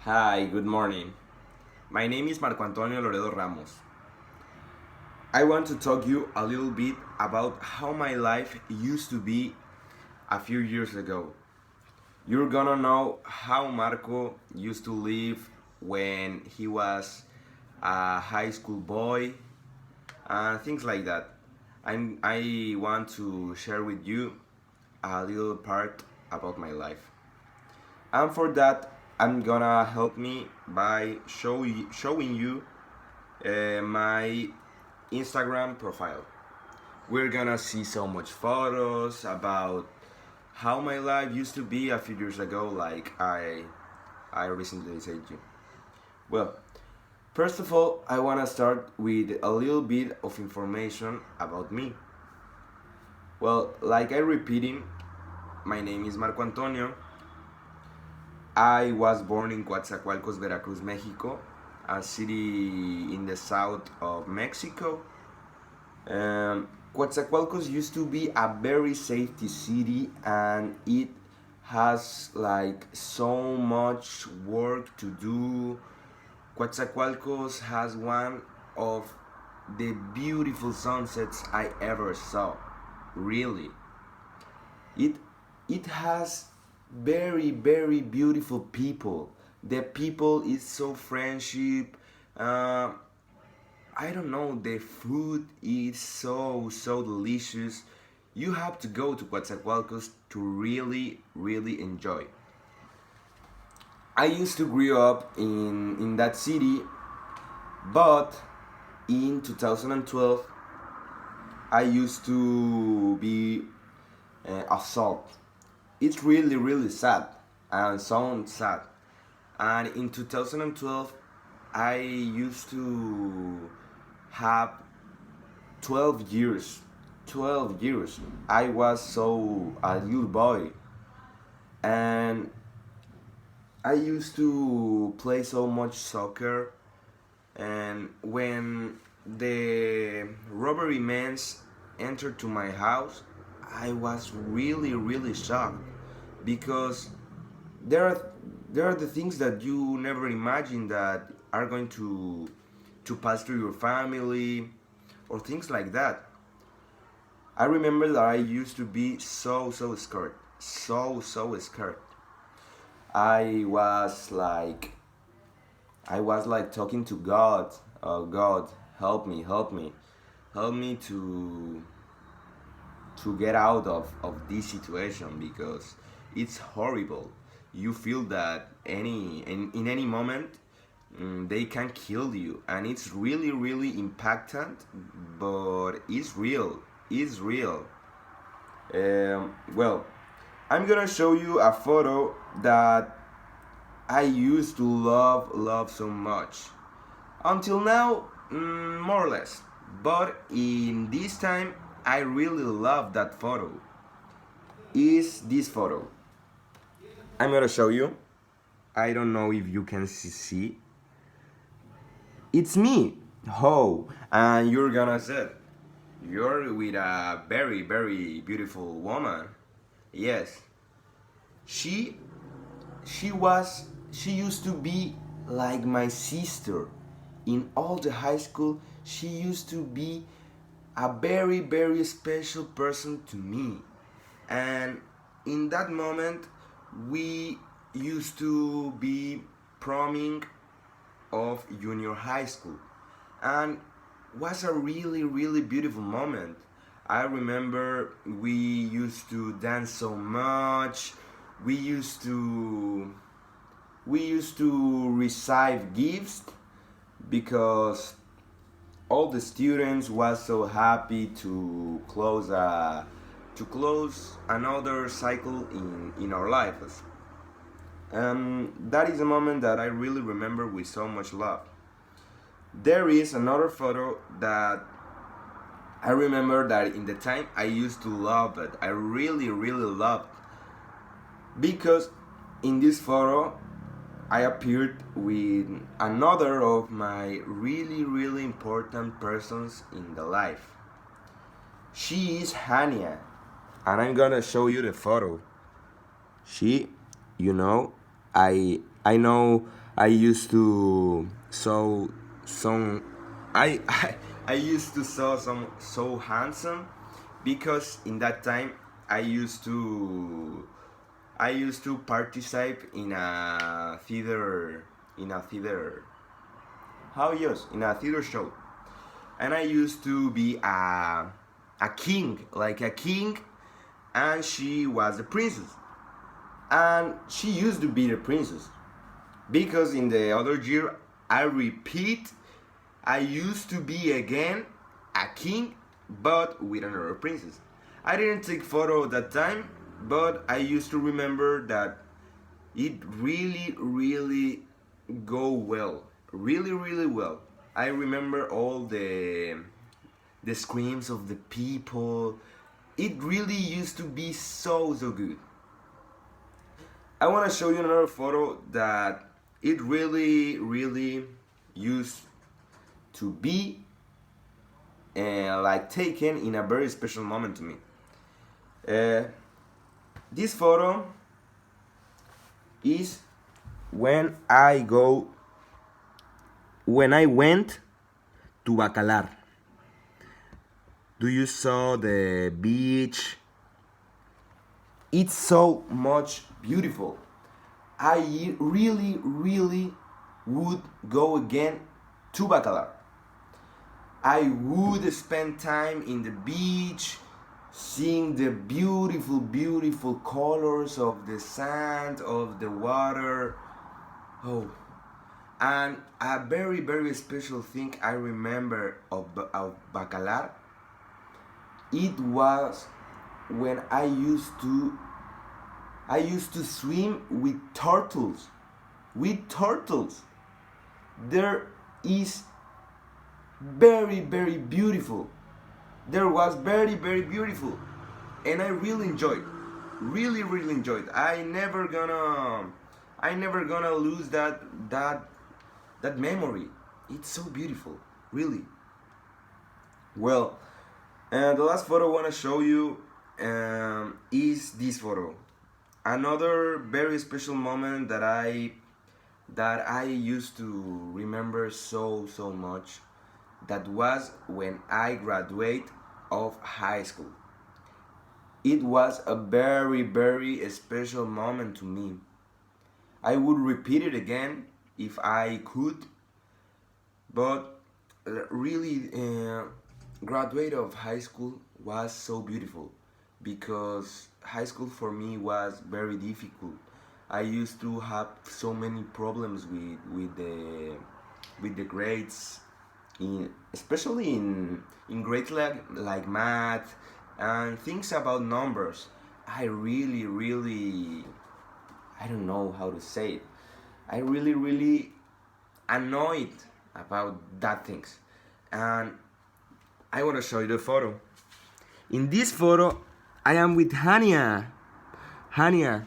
Hi, good morning. My name is Marco Antonio Loredo Ramos. I want to talk you a little bit about how my life used to be a few years ago. You're gonna know how Marco used to live when he was a high school boy, things like that. I want to share with you a little part about my life. And for that, I'm gonna help me by showing you my Instagram profile. We're gonna see so much photos about how my life used to be a few years ago, like I recently said you. Well, first of all, I wanna start with a little bit of information about me. Well, like I repeating, my name is Marco Antonio. I was born in Coatzacoalcos, Veracruz, Mexico, a city in the south of Mexico. Coatzacoalcos used to be a very safety city, and it has like so much work to do. Coatzacoalcos has one of the beautiful sunsets I ever saw. Really, it it has very beautiful people. The people is so friendship. Uh, I don't know, the food is so delicious. You have to go to Coatzacoalcos to really enjoy. I used to grow up in that city, but in 2012 I used to be assaulted. It's really sad and sounds sad. And in 2012 I used to have 12 years. 12 years. I was so a little boy, and I used to play so much soccer. And when the robbery men entered to my house, I was really shocked because there are there are the things that you never imagine that are going to pass through your family or things like that. I remember that I used to be so scared, so scared. I was like I was like talking to God. Oh God, help me to get out of this situation because it's horrible. You feel that in any moment they can kill you, and it's really impactant, but it's real. It's real. Well, I'm gonna show you a photo that I used to love so much. Until now, more or less. But in this time, I really love that photo. Is this photo? I'm gonna show you. I don't know if you can see. It's me. Oh, and you're gonna say, you're with a very beautiful woman. Yes, she she used to be like my sister. In all the high school, she used to be a very special person to me. And in that moment, we used to be proming of junior high school, and was a really beautiful moment. I remember we used to dance so much. We used to we used to receive gifts because all the students was so happy to close another cycle in our lives. That is a moment that I really remember with so much love. There is another photo that I remember that in the time I used to love it. I really loved because in this photo I appeared with another of my really important persons in the life. She is Hania, and I'm gonna show you the photo. She, you know, I know I used to saw some I I used to saw some so handsome because in that time I used to I used to participate in a theater how yes in a theater show, and I used to be a king, like a king, and she was the princess, and she used to be the princess because in the other year I repeat I used to be again a king but with another princess. I didn't take photo at that time, but I used to remember that it really go well, really well. I remember all the screams of the people. It really used to be so good. I want to show you another photo that it really used to be like taken in a very special moment to me. Uh, this photo is when I went to Bacalar. Do you saw the beach? It's so much beautiful. I really would go again to Bacalar. I would spend time in the beach, seeing the beautiful colors of the sand, of the water. Oh, and a very special thing I remember of Bacalar, it was when I used to swim with turtles. With turtles. There is very beautiful. There was very beautiful, and I really enjoyed. Really enjoyed. I never gonna lose that memory. It's so beautiful, really. Well, and the last photo I wanna show you is this photo. Another very special moment that I used to remember so much. That was when I graduate of high school. It was a very special moment to me. I would repeat it again if I could, but really, graduate of high school was so beautiful because high school for me was very difficult. I used to have so many problems with the grades, especially in grades like math and things about numbers. I really I don't know how to say it. I really annoyed about that things, and I want to show you the photo. In this photo, I am with Hania. Hania,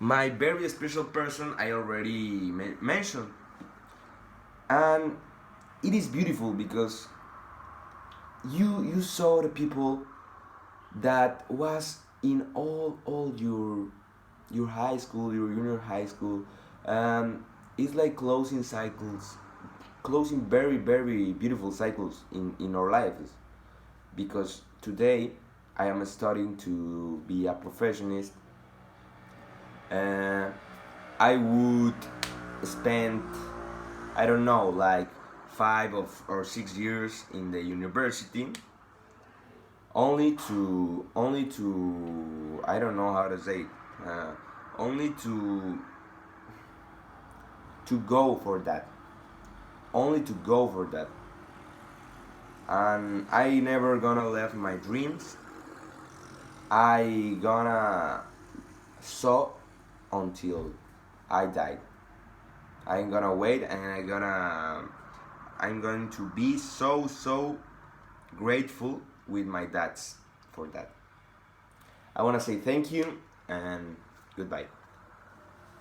my very special person I already mentioned, and it is beautiful because you saw the people that was in all your high school, your junior high school. It's like closing cycles, closing very beautiful cycles in our lives, because today I am studying to be a professionist. uh, I would spend, I don't know, like 5 or 6 years in the university, only to I don't know how to say it, only to go for that, only to go for that, and I never gonna leave my dreams. I gonna saw until I died. I'm gonna wait, and I'm going to be so grateful with my dads for that. I want to say thank you and goodbye.